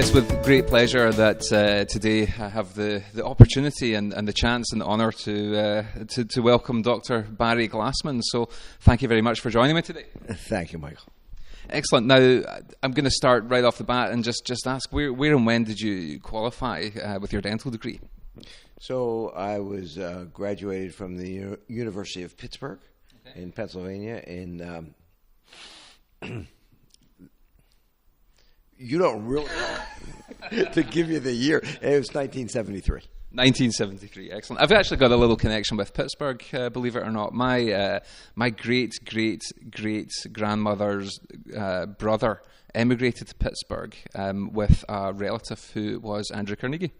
It's with great pleasure that today I have the opportunity and the chance and the honour to welcome Dr Barry Glassman. So thank you very much for joining me today. Thank you, Michael. Excellent. Now, I'm going to start right off the bat and just ask, where and when did you qualify with your dental degree? So I was graduated from the University of Pittsburgh in Pennsylvania in... You don't really know to give you the year. It was 1973. 1973, excellent. I've actually got a little connection with Pittsburgh, believe it or not. My great grandmother's brother emigrated to Pittsburgh with a relative who was Andrew Carnegie.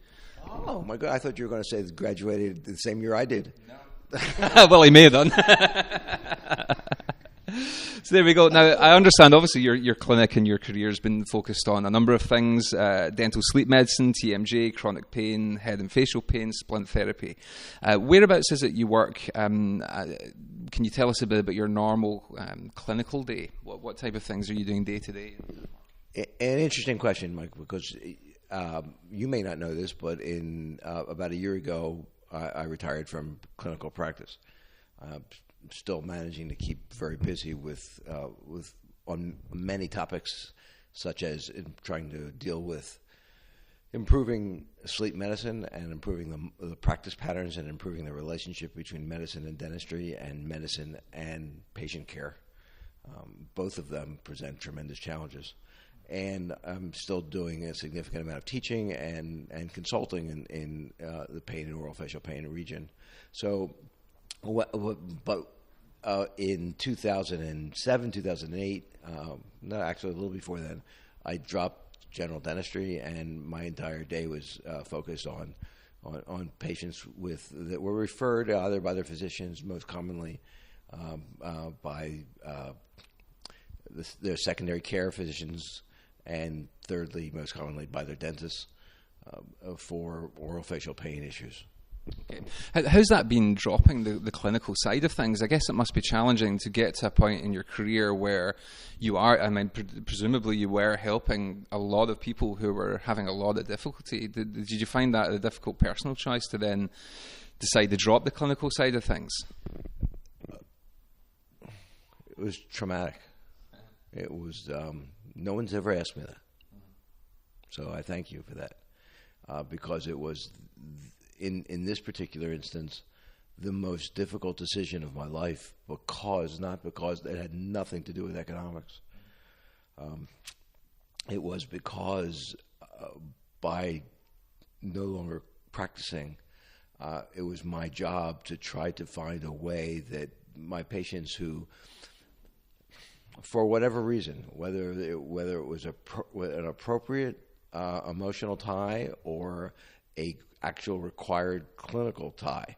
Oh my God! I thought you were going to say graduated the same year I did. No. Well, he may have done. So there we go. Now, I understand, obviously, your clinic and your career has been focused on a number of things, dental sleep medicine, TMJ, chronic pain, head and facial pain, splint therapy. Whereabouts is it you work? Can you tell us a bit about your normal clinical day? What type of things are you doing day to day? An interesting question, Mike, because you may not know this, but in about a year ago, I retired from clinical practice. Still managing to keep very busy with on many topics, such as trying to deal with improving sleep medicine and improving the practice patterns and improving the relationship between medicine and dentistry and medicine and patient care. Both of them present tremendous challenges. And I'm still doing a significant amount of teaching and consulting in the pain and oral facial pain region. So, but in 2007, 2008, no, actually a little before then, I dropped general dentistry, and my entire day was focused on patients that were referred either by their physicians, most commonly by their secondary care physicians, and thirdly, most commonly by their dentists for oral facial pain issues. Okay. How's that been, dropping the clinical side of things? I guess it must be challenging to get to a point in your career where you are, presumably you were helping a lot of people who were having a lot of difficulty. Did you find that a difficult personal choice to then decide to drop the clinical side of things? It was traumatic. It was, no one's ever asked me that. So I thank you for that, because it was... In this particular instance, the most difficult decision of my life, not because it had nothing to do with economics. It was because by no longer practicing, it was my job to try to find a way that my patients who, for whatever reason, whether it was an appropriate emotional tie or a actual required clinical tie,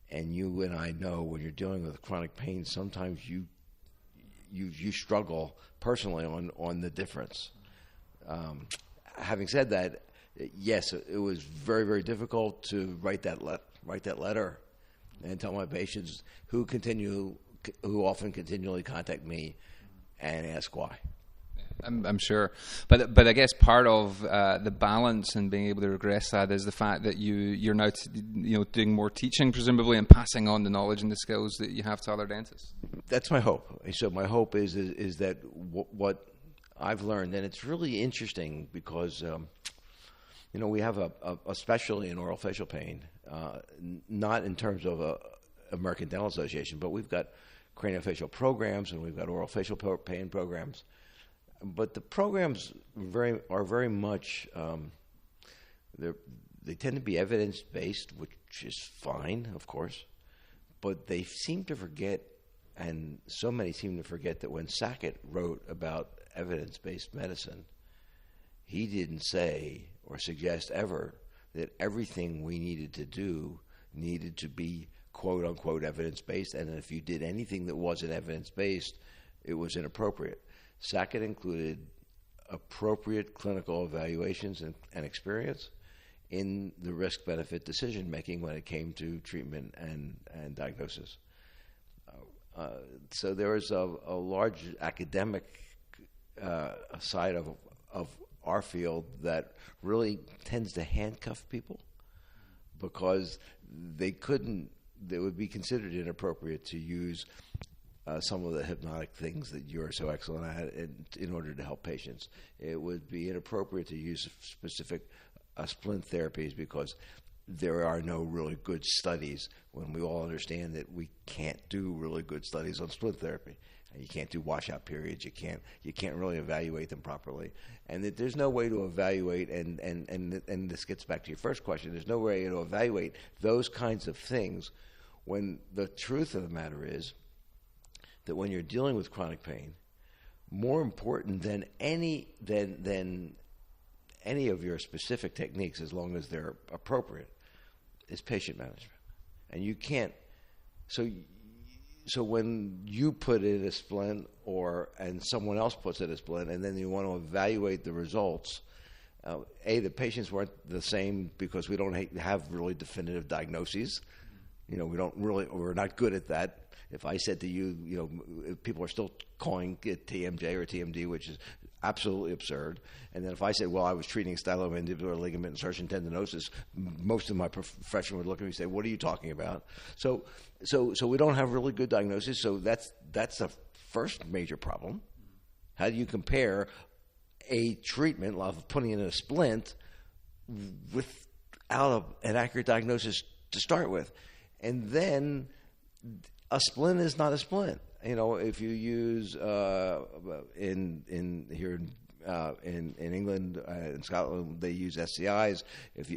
and you and I know when you're dealing with chronic pain, sometimes you struggle personally on the difference. Having said that, yes, it was very, very difficult to write that letter and tell my patients who often continually contact me and ask why. I'm sure, but I guess part of the balance and being able to regress that is the fact that you're now doing more teaching, presumably, and passing on the knowledge and the skills that you have to other dentists. That's my hope. So my hope is that what I've learned, and it's really interesting because we have a specialty in oral facial pain, not in terms of American Dental Association, but we've got craniofacial programs and we've got oral facial pain programs. But the programs are very much they tend to be evidence-based, which is fine, of course. But they seem to forget, and so many seem to forget, that when Sackett wrote about evidence-based medicine, he didn't say or suggest ever that everything we needed to do needed to be quote-unquote evidence-based, and if you did anything that wasn't evidence-based, it was inappropriate. Sackett included appropriate clinical evaluations and experience in the risk-benefit decision-making when it came to treatment and diagnosis. So there is a large academic side of our field that really tends to handcuff people because it would be considered inappropriate to use some of the hypnotic things that you're so excellent at in order to help patients. It would be inappropriate to use specific splint therapies because there are no really good studies when we all understand that we can't do really good studies on splint therapy. And you can't do washout periods. You can't really evaluate them properly. And that there's no way to evaluate, and this gets back to your first question, there's no way to evaluate those kinds of things when the truth of the matter is that when you're dealing with chronic pain, more important than any of your specific techniques, as long as they're appropriate, is patient management. And you can't. So when you put in a splint, and someone else puts in a splint, and then you want to evaluate the results, the patients weren't the same because we don't have really definitive diagnoses. We're not good at that. If I said to you, people are still calling it TMJ or TMD, which is absolutely absurd. And then if I said, well, I was treating stylomandibular ligament insertion tendinosis, most of my profession would look at me and say, what are you talking about? So we don't have really good diagnosis. So that's the first major problem. How do you compare a treatment of putting in a splint without an accurate diagnosis to start with? And then a splint is not a splint. If you use in England in Scotland, they use SCIs,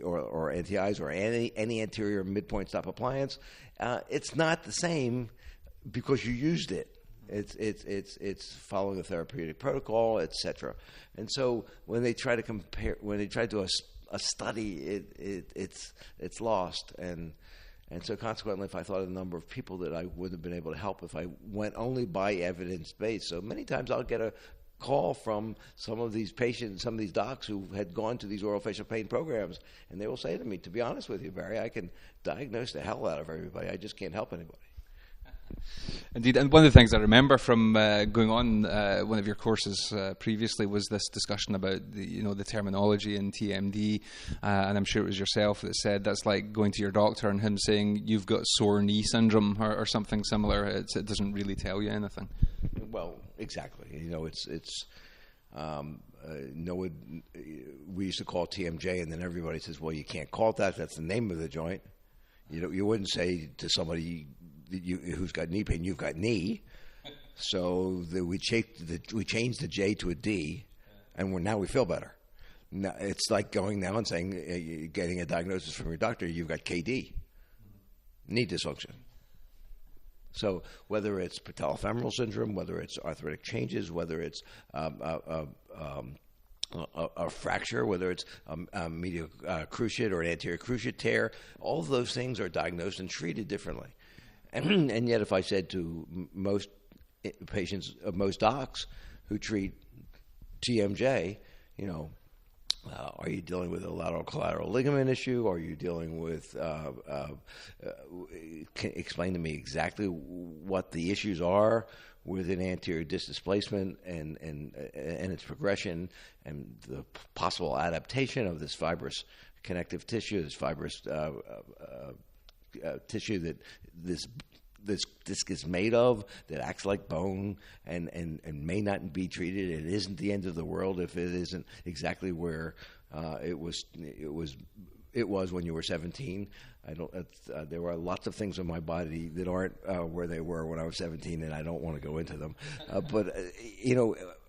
or NTIs, or any anterior midpoint stop appliance. It's not the same because you used it. It's following a therapeutic protocol, etc. And so when they try to do a study, it's lost. And so consequently, if I thought of the number of people that I would have been able to help if I went only by evidence-based. So many times I'll get a call from some of these patients, some of these docs who had gone to these orofacial pain programs, and they will say to me, to be honest with you, Barry, I can diagnose the hell out of everybody. I just can't help anybody. Indeed, and one of the things I remember from going on one of your courses previously was this discussion about the terminology in TMD, and I'm sure it was yourself that said that's like going to your doctor and him saying you've got sore knee syndrome or something similar. It doesn't really tell you anything. Well, exactly. We used to call it TMJ, and then everybody says, well, you can't call it that. That's the name of the joint. You wouldn't say to somebody who's got knee pain, you've got knee. So we changed the J to a D, and now we feel better. Now, it's like going now and saying, getting a diagnosis from your doctor, you've got KD, knee dysfunction. So whether it's patellofemoral syndrome, whether it's arthritic changes, whether it's a fracture, whether it's a medial cruciate or an anterior cruciate tear, all of those things are diagnosed and treated differently. And yet if I said to most patients, most docs who treat TMJ, are you dealing with a lateral collateral ligament issue? Are you dealing with, explain to me exactly what the issues are with an anterior disc displacement and its progression and the possible adaptation of this fibrous connective tissue, this fibrous tissue that this disc is made of, that acts like bone and may not be treated. It isn't the end of the world if it isn't exactly where it was when you were 17. There were lots of things in my body that aren't where they were when I was 17, and I don't want to go into them. But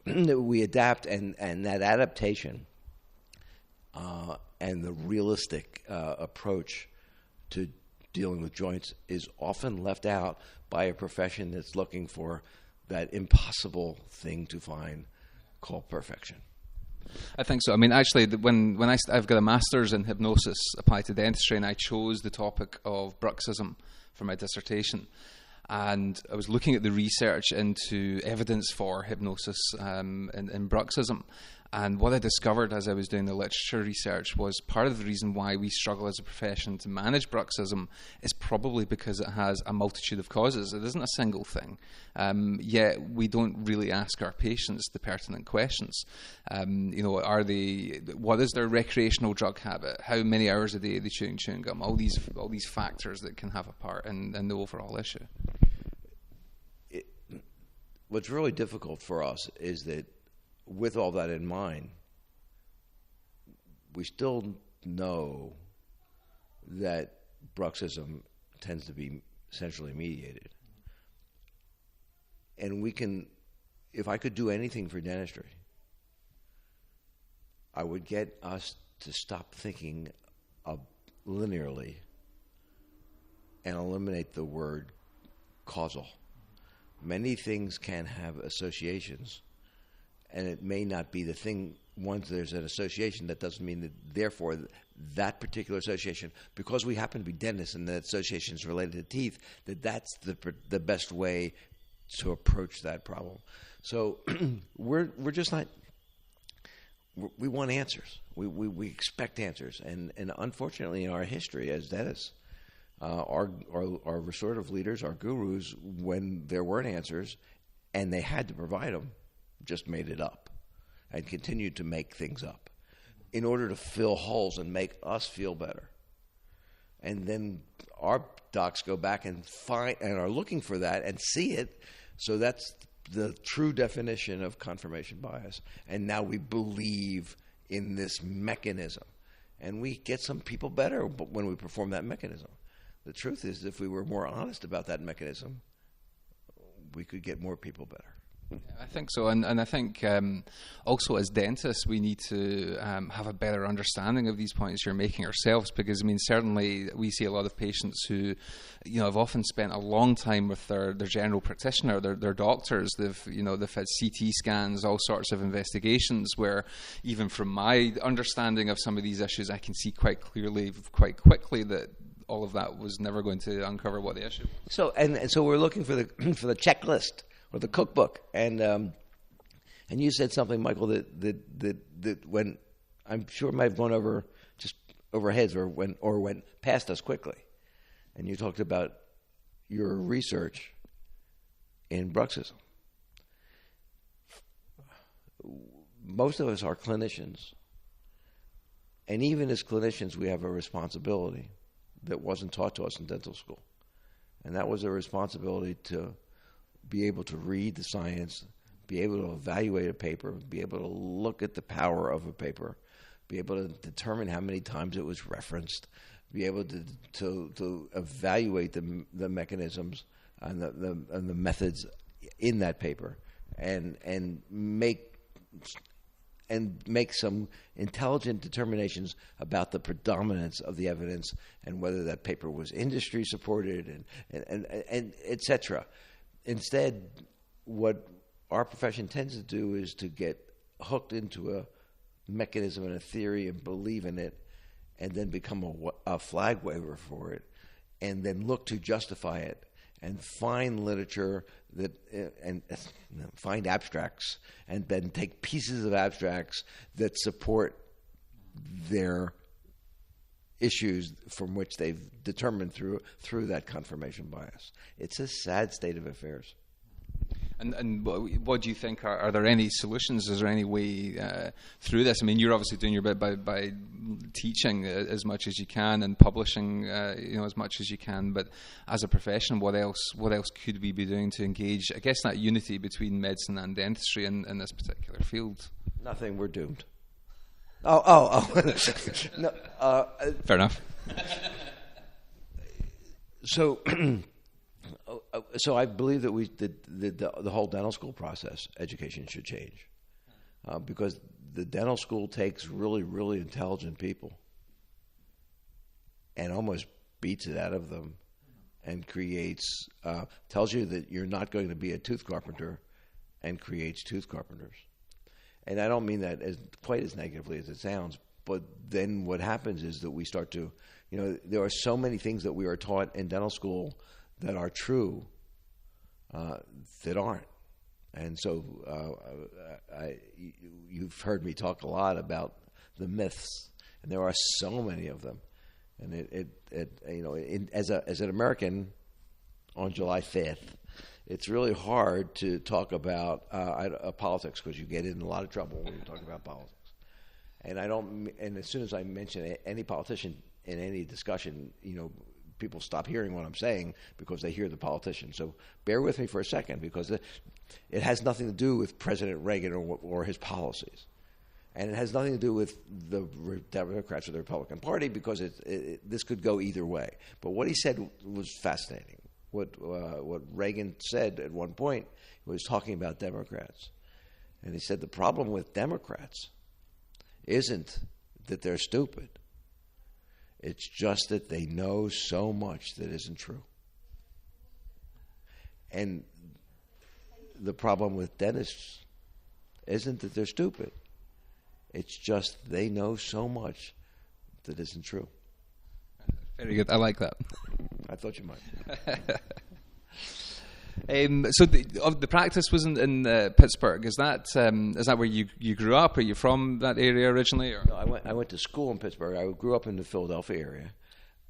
we adapt, and that adaptation and the realistic approach to dealing with joints is often left out by a profession that's looking for that impossible thing to find called perfection. I think so. I mean, actually, when I've got a master's in hypnosis applied to dentistry, and I chose the topic of bruxism for my dissertation, and I was looking at the research into evidence for hypnosis in bruxism, And what I discovered as I was doing the literature research was part of the reason why we struggle as a profession to manage bruxism is probably because it has a multitude of causes. It isn't a single thing. Yet we don't really ask our patients the pertinent questions. What is their recreational drug habit? How many hours a day are they chewing gum? All these factors that can have a part in the overall issue. What's really difficult for us is that with all that in mind, we still know that bruxism tends to be centrally mediated. And if I could do anything for dentistry, I would get us to stop thinking linearly and eliminate the word causal. Many things can have associations, and it may not be the thing. Once there's an association, that doesn't mean that, therefore, that particular association, because we happen to be dentists and that association is related to teeth, that's the best way to approach that problem. So we're just not. We want answers. We expect answers, and unfortunately, in our history as dentists, our restorative leaders, our gurus, when there weren't answers, and they had to provide them, just made it up and continued to make things up in order to fill holes and make us feel better. And then our docs go back and find and are looking for that and see it. So that's the true definition of confirmation bias. And now we believe in this mechanism. And we get some people better when we perform that mechanism. The truth is, if we were more honest about that mechanism, we could get more people better. I think so, and I think also as dentists we need to have a better understanding of these points you're making ourselves, because certainly we see a lot of patients who have often spent a long time with their general practitioner, their doctors. They've had CT scans, all sorts of investigations, where even from my understanding of some of these issues, I can see quite clearly, quite quickly, that all of that was never going to uncover what the issue was. So we're looking for the checklist or the cookbook, and you said something, Michael, that when I'm sure might have gone over heads or went past us quickly, and you talked about your research in bruxism. Most of us are clinicians, and even as clinicians, we have a responsibility that wasn't taught to us in dental school, and that was a responsibility to be able to read the science, be able to evaluate a paper, be able to look at the power of a paper, be able to determine how many times it was referenced, be able to evaluate the mechanisms and the methods in that paper, and make some intelligent determinations about the predominance of the evidence and whether that paper was industry supported and et cetera. Instead, what our profession tends to do is to get hooked into a mechanism and a theory and believe in it, and then become a flag waver for it, and then look to justify it and find literature and find abstracts, and then take pieces of abstracts that support their issues from which they've determined through that confirmation bias. It's a sad state of affairs. And what do you think? Are there any solutions? Is there any way through this? You're obviously doing your bit by teaching as much as you can and publishing as much as you can. But as a profession, what else could we be doing to engage, I guess, that unity between medicine and dentistry in this particular field? Nothing. We're doomed. Oh. No, fair enough. So I believe that the whole dental school process, education should change, because the dental school takes really, really intelligent people and almost beats it out of them, and tells you that you're not going to be a tooth carpenter, and creates tooth carpenters. And I don't mean that quite as negatively as it sounds, but then what happens is that we start to, there are so many things that we are taught in dental school that are true that aren't. And so you've heard me talk a lot about the myths, and there are so many of them. And as an American on July 5th, it's really hard to talk about politics because you get in a lot of trouble when you talk about politics. And And as soon as I mention any politician in any discussion, people stop hearing what I'm saying because they hear the politician. So bear with me for a second, because it has nothing to do with President Reagan or his policies. And it has nothing to do with the Democrats or the Republican Party, because this could go either way. But what he said was fascinating. What Reagan said at one point, he was talking about Democrats. And he said the problem with Democrats isn't that they're stupid. It's just that they know so much that isn't true. And the problem with dentists isn't that they're stupid. It's just they know so much that isn't true. Very good. I like that. I thought you might. So the practice was in Pittsburgh. Is that where you grew up? Are you from that area originally? Or? No, I went to school in Pittsburgh. I grew up in the Philadelphia area,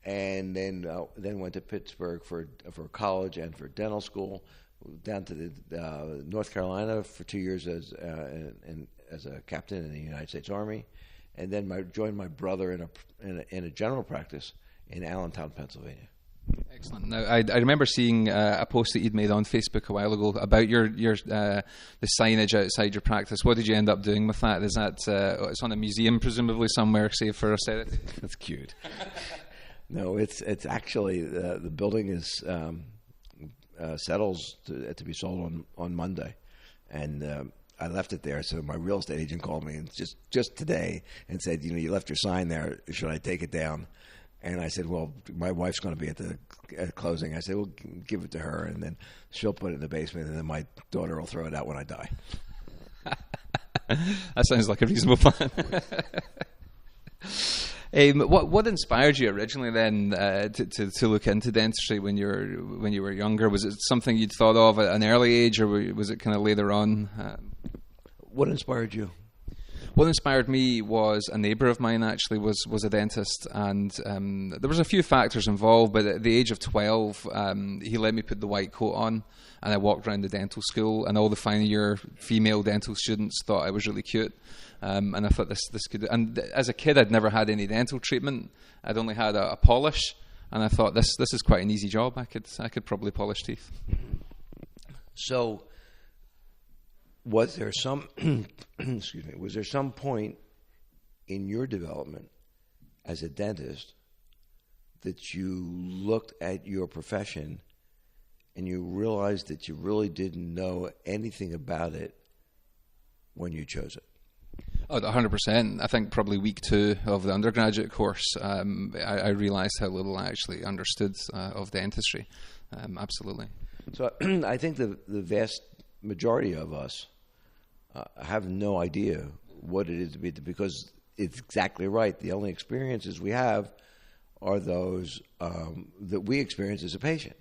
and then went to Pittsburgh for college and for dental school. Down to the North Carolina for 2 years as a captain in the United States Army, and then joined my brother in a general practice in Allentown, Pennsylvania. Excellent. Now, I remember seeing a post that you'd made on Facebook a while ago about your the signage outside your practice. What did you end up doing with that? Is that it's on a museum, presumably somewhere, say for austerity? That's cute. No, it's actually the building is settles to be sold on Monday, and I left it there. So my real estate agent called me and just today and said, you left your sign there. Should I take it down? And I said, well, my wife's going to be at closing. I said, well, give it to her, and then she'll put it in the basement, and then my daughter will throw it out when I die. That sounds like a reasonable plan. What inspired you originally then to look into dentistry when you were younger? Was it something you'd thought of at an early age, or was it kind of later on? What inspired you? What inspired me was a neighbour of mine actually was a dentist, and there was a few factors involved, but at the age of 12, he let me put the white coat on, and I walked around the dental school, and all the final year female dental students thought I was really cute, and I thought this could, and as a kid I'd never had any dental treatment. I'd only had a polish, and I thought this is quite an easy job. I could probably polish teeth. So was there some excuse me, was there some point in your development as a dentist that you looked at your profession and you realized that you really didn't know anything about it when you chose it? Oh, 100%. I think probably week 2 of the undergraduate course, I realized how little I actually understood of dentistry. Absolutely. So I think the vast majority of us have no idea what it is to be, because it's exactly right. The only experiences we have are those that we experience as a patient.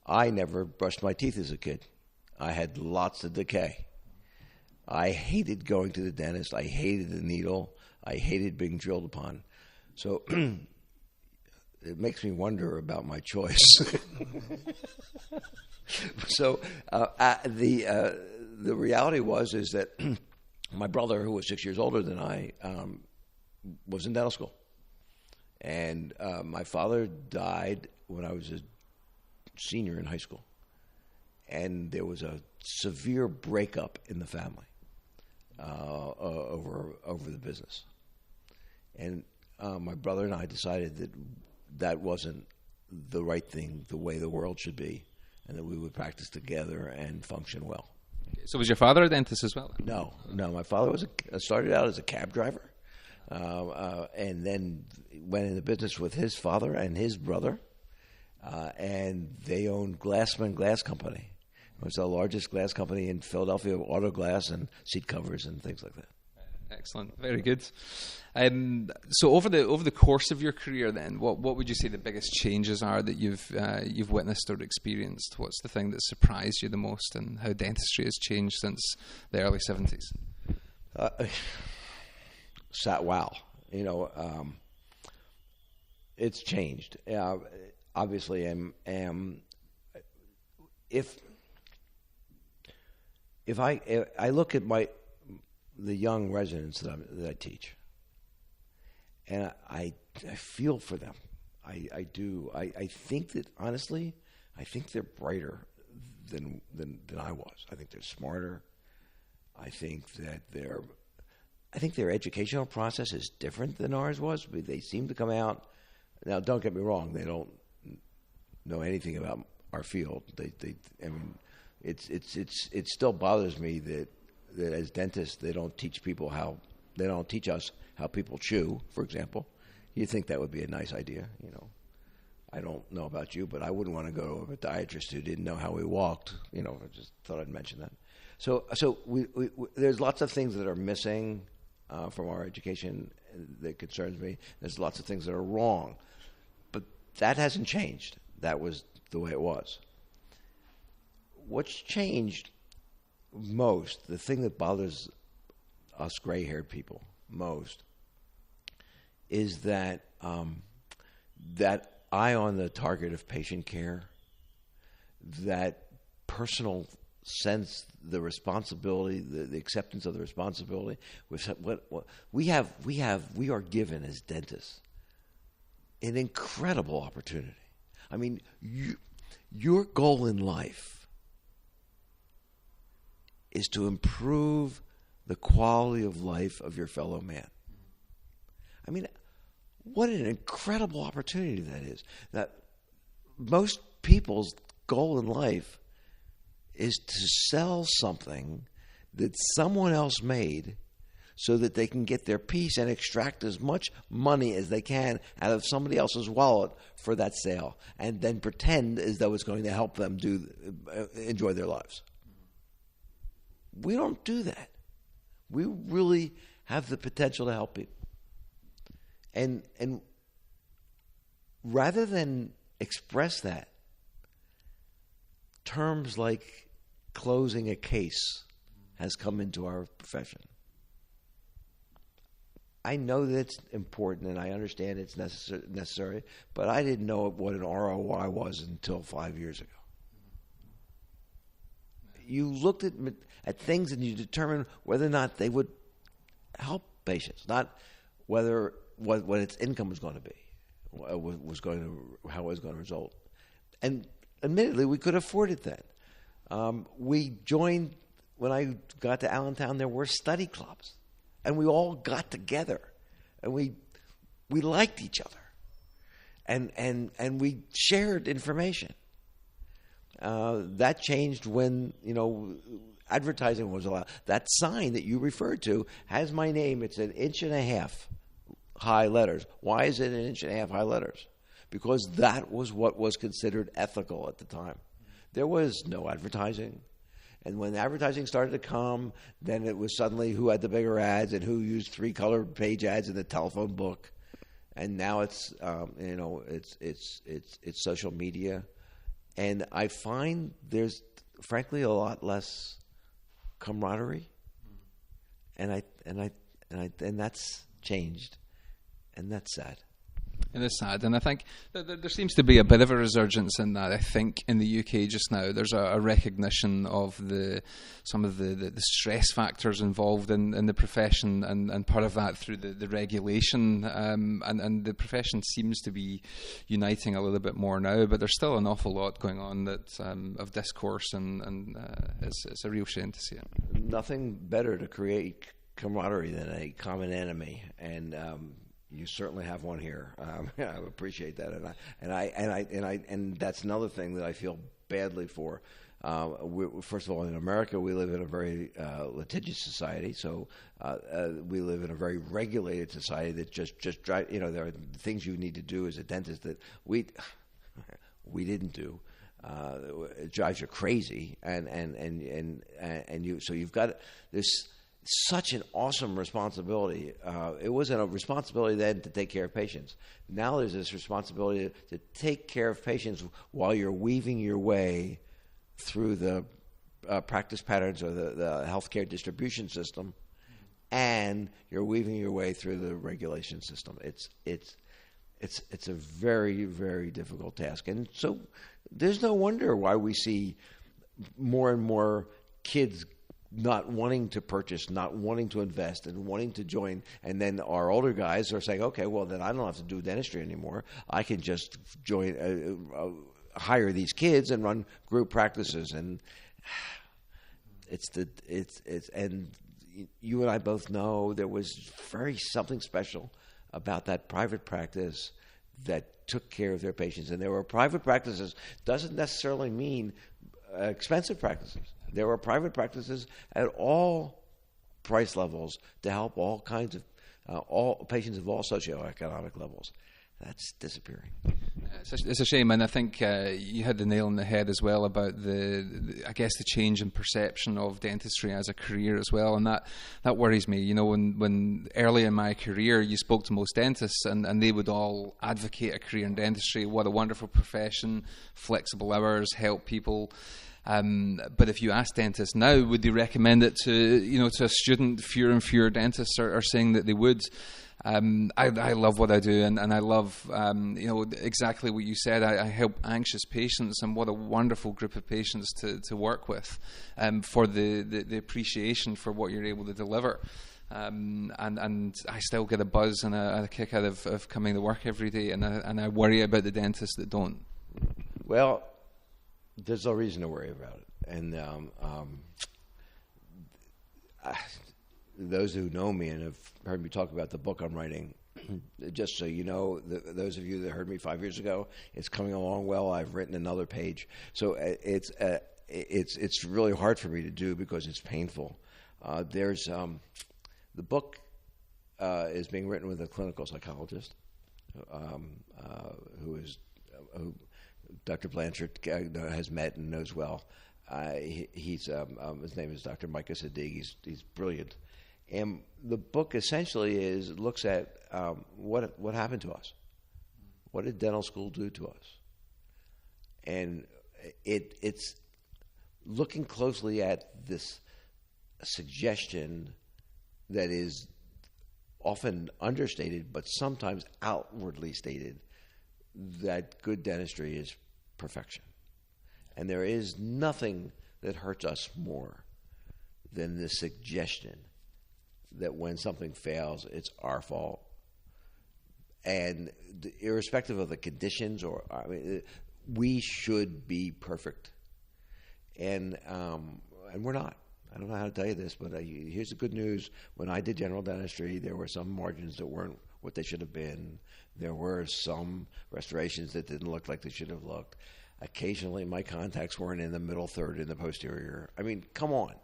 I never brushed my teeth as a kid. I had lots of decay. I hated going to the dentist. I hated the needle. I hated being drilled upon. So it makes me wonder about my choice. So the reality is that my brother, who was 6 years older than I, was in dental school. And my father died when I was a senior in high school. And there was a severe breakup in the family over the business. And my brother and I decided that wasn't the right thing, the way the world should be, and that we would practice together and function well. So was your father a dentist as well? No. My father started out as a cab driver, and then went into business with his father and his brother, and they owned Glassman Glass Company. It was the largest glass company in Philadelphia, auto glass and seat covers and things like that. Excellent, very good. So over the course of your career, then, what would you say the biggest changes are that you've witnessed or experienced? What's the thing that surprised you the most, and how dentistry has changed since the early 70s? Wow, it's changed. Obviously, if I look at the young residents that I teach, and I feel for them. I do. I think that, honestly, I think they're brighter than I was. I think they're smarter. I think their educational process is different than ours was. They seem to come out. Now, don't get me wrong. They don't know anything about our field. It still bothers me that as dentists they don't teach us how people chew, for example. You'd think that would be a nice idea, I don't know about you, but I wouldn't want to go to a podiatrist who didn't know how we walked. I just thought I'd mention that. So we there's lots of things that are missing from our education that concerns me. There's lots of things that are wrong, but that hasn't changed. That was the way it was. What's changed most, the thing that bothers us gray-haired people most, is that that eye on the target of patient care, that personal sense, the responsibility, the acceptance of the responsibility. What we are given as dentists an incredible opportunity. I mean, your goal in life is to improve the quality of life of your fellow man. I mean, what an incredible opportunity that is. That most people's goal in life is to sell something that someone else made so that they can get their piece and extract as much money as they can out of somebody else's wallet for that sale, and then pretend as though it's going to help them enjoy their lives. We don't do that. We really have the potential to help people. And rather than express that, terms like closing a case has come into our profession. I know that it's important and I understand it's necessary, but I didn't know what an ROI was until 5 years ago. You looked at things and you determined whether or not they would help patients, not whether what its income was going to be, how it was going to result. And admittedly, we could afford it then. We joined, when I got to Allentown, there were study clubs. And we all got together. And we liked each other. And we shared information. That changed when, advertising was allowed. That sign that you referred to has my name. It's 1.5 inches high letters. Why is it 1.5 inches high letters? Because that was what was considered ethical at the time. There was no advertising. And when advertising started to come, then it was suddenly who had the bigger ads and who used 3-colored page ads in the telephone book. And now it's it's social media. And I find there's frankly a lot less camaraderie. And that's changed. And that's sad. It is sad, and I think there seems to be a bit of a resurgence in that. I think in the UK just now, there's a recognition of some of the stress factors involved in the profession, and part of that through the regulation, and the profession seems to be uniting a little bit more now. But there's still an awful lot going on of discourse, and it's a real shame to see it. Nothing better to create camaraderie than a common enemy, and you certainly have one here. I appreciate that, and that's another thing that I feel badly for. First of all, in America, we live in a very litigious society. So we live in a very regulated society that just drive. There are things you need to do as a dentist that we didn't do. It drives you crazy, and you. So you've got this such an awesome responsibility. It wasn't a responsibility then to take care of patients. Now there's this responsibility to take care of patients while you're weaving your way through the practice patterns or the healthcare distribution system, and you're weaving your way through the regulation system. It's a very, very difficult task. And so there's no wonder why we see more and more kids not wanting to purchase, not wanting to invest, and wanting to join. And then our older guys are saying, okay, well, then I don't have to do dentistry anymore. I can just join, hire these kids and run group practices. And and you and I both know there was something special about that private practice that took care of their patients. And there were private practices, doesn't necessarily mean expensive practices. There were private practices at all price levels to help all kinds of all patients of all socioeconomic levels. That's disappearing. It's a shame, and I think you had the nail on the head as well about I guess the change in perception of dentistry as a career as well, and that worries me. You know, when early in my career you spoke to most dentists, and they would all advocate a career in dentistry. What a wonderful profession, flexible hours, help people. But if you ask dentists now, would they recommend it to a student? Fewer and fewer dentists are saying that they would. I love what I do, and I love exactly what you said. I help anxious patients, and what a wonderful group of patients to work with, for the appreciation for what you're able to deliver. And I still get a buzz and a kick out of coming to work every day, and I worry about the dentists that don't. Well, there's no reason to worry about it, and those who know me and have heard me talk about the book I'm writing, just so you know, those of you that heard me 5 years ago, it's coming along well. I've written another page, so it's really hard for me to do because it's painful. The book is being written with a clinical psychologist who Dr. Blanchard has met and knows well. His name is Dr. Micah Sadiq. He's brilliant. And the book essentially looks at what happened to us. What did dental school do to us? And it's looking closely at this suggestion that is often understated, but sometimes outwardly stated, that good dentistry is perfection. And there is nothing that hurts us more than the suggestion that when something fails, it's our fault. And irrespective of the conditions, we should be perfect. And we're not. I don't know how to tell you this, but here's the good news. When I did general dentistry, there were some margins that weren't what they should have been. There were some restorations that didn't look like they should have looked. Occasionally, my contacts weren't in the middle third in the posterior. I mean, come on.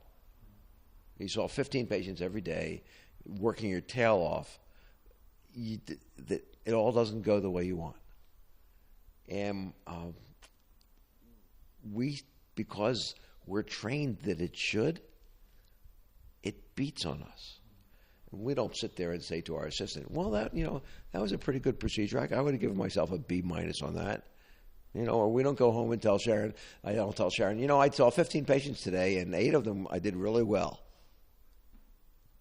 You saw 15 patients every day, working your tail off. It all doesn't go the way you want. And because we're trained that it should, it beats on us. We don't sit there and say to our assistant, well, that was a pretty good procedure. I would have given myself a B- on that. Or we don't go home and tell Sharon, I don't tell Sharon, I saw 15 patients today and 8 of them I did really well.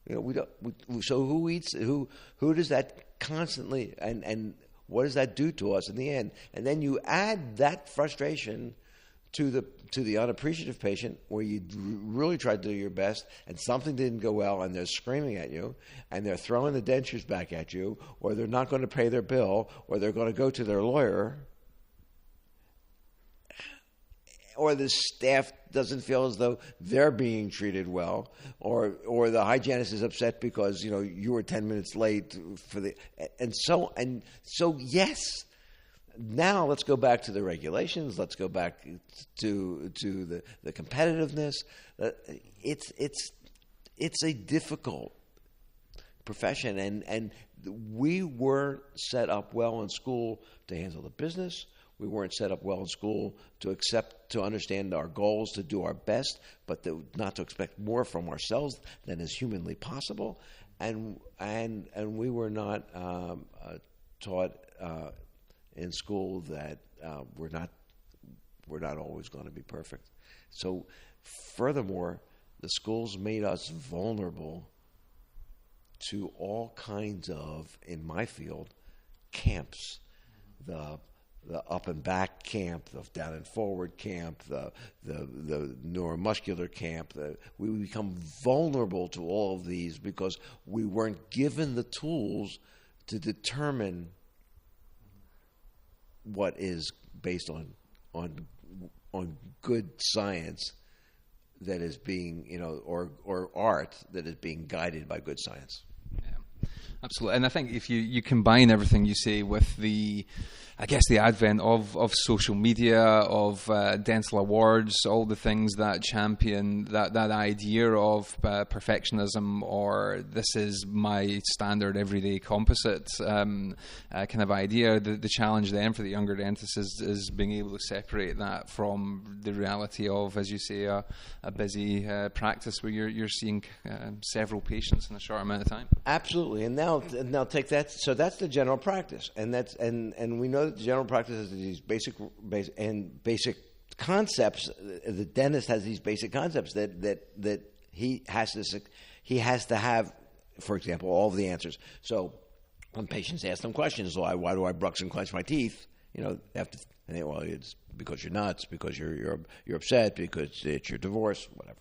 We don't. So who does that constantly, and what does that do to us in the end? And then you add that frustration to the unappreciative patient, where you really tried to do your best and something didn't go well, and they're screaming at you, and they're throwing the dentures back at you, or they're not going to pay their bill, or they're going to go to their lawyer, or the staff doesn't feel as though they're being treated well, or the hygienist is upset because you were 10 minutes late and so yes. Now let's go back to the regulations. Let's go back to the competitiveness. It's a difficult profession, and we weren't set up well in school to handle the business. We weren't set up well in school to understand our goals, to do our best, but not to expect more from ourselves than is humanly possible. And we were not taught in school that we're not always going to be perfect. So, furthermore, the schools made us vulnerable to all kinds of, in my field, camps. The up and back camp, the down and forward camp, the neuromuscular camp. We become vulnerable to all of these because we weren't given the tools to determine what is based on good science that is being, or art that is being guided by good science. Yeah, absolutely. And I think if you combine everything you say with the advent of social media, of dental awards, all the things that champion that idea of perfectionism, or this is my standard everyday composite kind of idea, the challenge then for the younger dentist is being able to separate that from the reality of, as you say, a busy practice where you're seeing several patients in a short amount of time. Absolutely. And now take that. So that's the general practice, and we know that the general practice has these basic concepts. The dentist has these basic concepts that he has to have. For example, all of the answers. So when patients ask them questions, why do I brush and clench my teeth? They have to. Well, it's because you're nuts, because you're upset, because it's your divorce, whatever.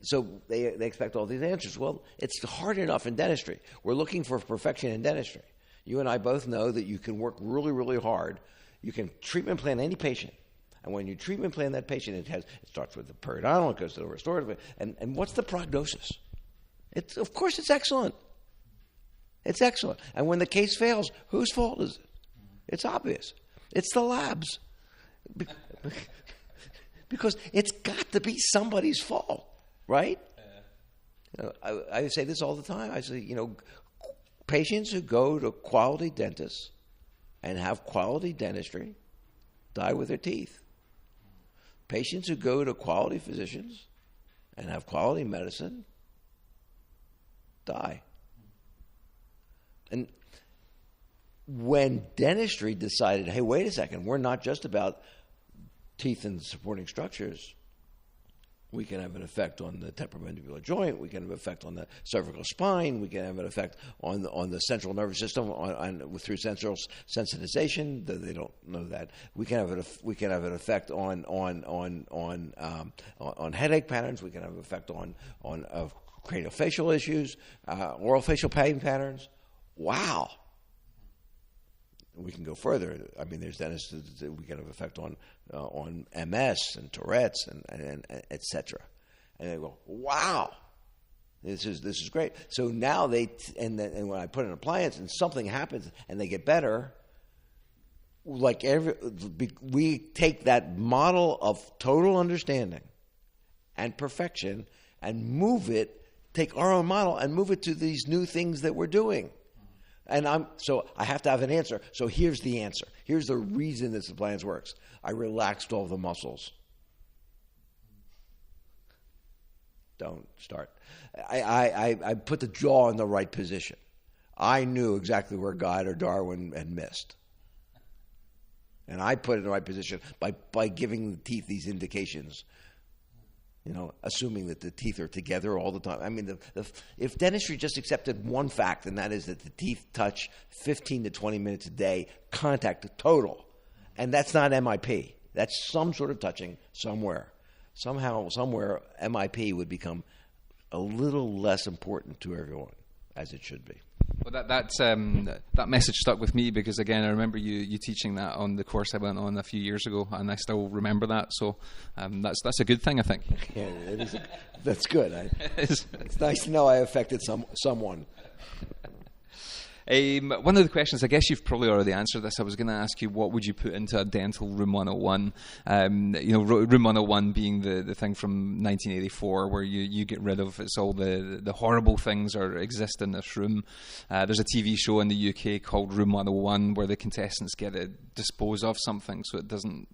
So they expect all these answers. Well, it's hard enough in dentistry. We're looking for perfection in dentistry. You and I both know that you can work really, really hard. You can treatment plan any patient. And when you treatment plan that patient, it starts with the periodontal, it goes to the restorative. And what's the prognosis? Of course it's excellent. It's excellent. And when the case fails, whose fault is it? It's obvious. It's the labs. Because it's got to be somebody's fault, right? I say this all the time. I say, patients who go to quality dentists and have quality dentistry die with their teeth. Patients who go to quality physicians and have quality medicine die. And when dentistry decided, hey, wait a second, we're not just about teeth and supporting structures. We can have an effect on the temporomandibular joint. We can have an effect on the cervical spine. We can have an effect on the central nervous system through central sensitization. They don't know that. We can have an effect on headache patterns. We can have an effect on craniofacial issues, oral facial pain patterns. Wow. We can go further. I mean, there's dentists that we can have effect on MS and Tourette's and et cetera. And they go, wow, this is great. So now and when I put an appliance and something happens and they get better, we take that model of total understanding and perfection and take our own model and move it to these new things that we're doing. And so I have to have an answer. So here's the answer. Here's the reason this appliance works. I relaxed all the muscles. Don't start. I put the jaw in the right position. I knew exactly where God or Darwin had missed. And I put it in the right position by giving the teeth these indications. Assuming that the teeth are together all the time. I mean, if dentistry just accepted one fact, and that is that the teeth touch 15 to 20 minutes a day, contact total, and that's not MIP. That's some sort of touching somewhere. Somehow, somewhere, MIP would become a little less important to everyone, as it should be. Well, that message stuck with me because, again, I remember you teaching that on the course I went on a few years ago, and I still remember that. So that's a good thing, I think. Yeah, it is. That's good. It's nice to know I affected someone. One of the questions, I guess you've probably already answered this. I was going to ask you, what would you put into a dental room 101? Room 101 being the thing from 1984 where you get rid of it's all the horrible things or exist in this room. There's a TV show in the UK called Room 101 where the contestants get to dispose of something so it doesn't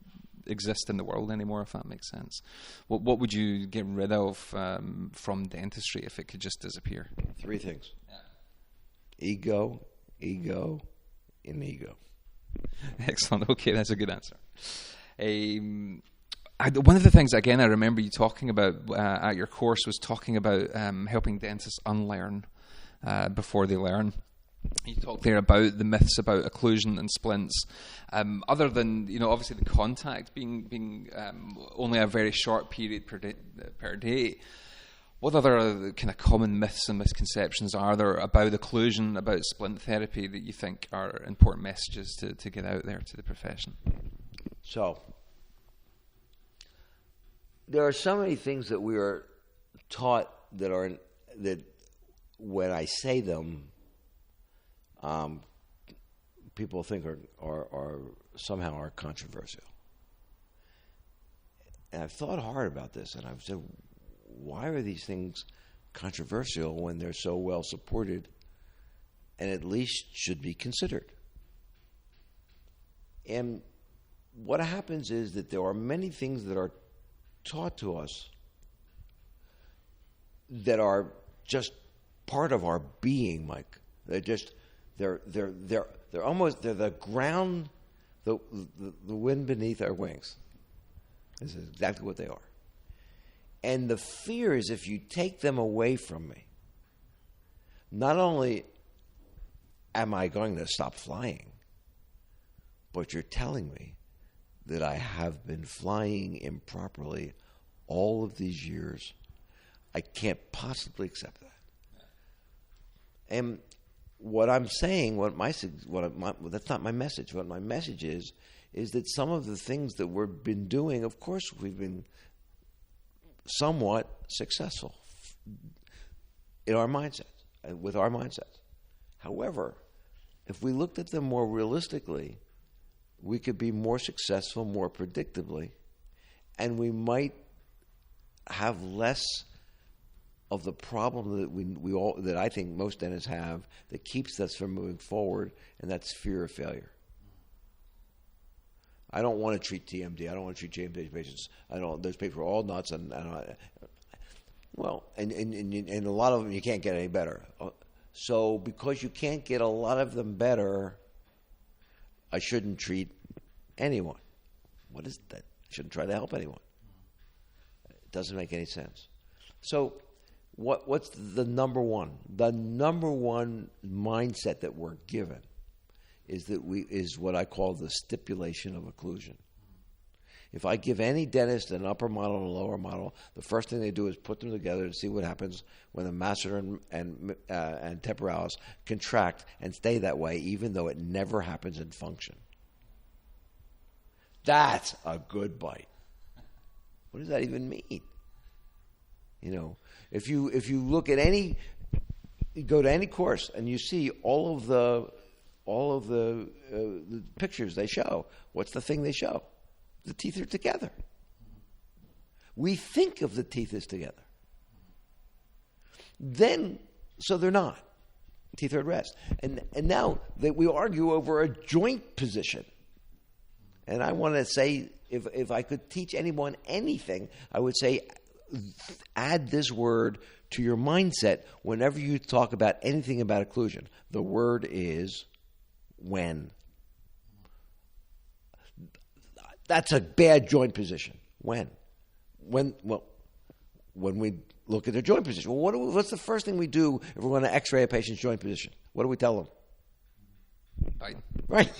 exist in the world anymore, if that makes sense. What would you get rid of from dentistry if it could just disappear? 3 things. Ego, and ego. Excellent. Okay, that's a good answer. One of the things, again, I remember you talking about at your course was talking about helping dentists unlearn before they learn. You talked there about the myths about occlusion and splints. Other than, obviously the contact being only a very short period per day, what other kind of common myths and misconceptions are there about occlusion, about splint therapy that you think are important messages to get out there to the profession? So, there are so many things that we are taught that when I say them, people think are somehow are controversial. And I've thought hard about this, and I've said, why are these things controversial when they're so well supported and at least should be considered? And what happens is that there are many things that are taught to us that are just part of our being, Mike. They're the ground, the wind beneath our wings. This is exactly what they are. And the fear is if you take them away from me, not only am I going to stop flying, but you're telling me that I have been flying improperly all of these years. I can't possibly accept that. And what I'm saying, that's not my message. What my message is that some of the things that we've been doing, of course, we've been somewhat successful in our mindset, with our mindsets. However, if we looked at them more realistically, we could be more successful more predictably, and we might have less of the problem that that I think most dentists have that keeps us from moving forward, and that's fear of failure. I don't want to treat TMD. I don't want to treat JMD patients. Those people are all nuts, and a lot of them you can't get any better. So because you can't get a lot of them better, I shouldn't treat anyone. What is that? I shouldn't try to help anyone. It doesn't make any sense. So what's the number one? The number one mindset that we're given is what I call the stipulation of occlusion. If I give any dentist an upper model and a lower model, the first thing they do is put them together to see what happens when the masseter and temporalis contract and stay that way, even though it never happens in function. That's a good bite. What does that even mean? If you look at you go to any course and you see all of the pictures they show, what's the thing they show? The teeth are together. We think of the teeth as together. So they're not. Teeth are at rest. And now that we argue over a joint position. And I want to say, if I could teach anyone anything, I would say add this word to your mindset whenever you talk about anything about occlusion. The word is when. That's a bad joint position. When we look at their joint position. Well, what's the first thing we do if we're going to x-ray a patient's joint position? What do we tell them? Bite. Right.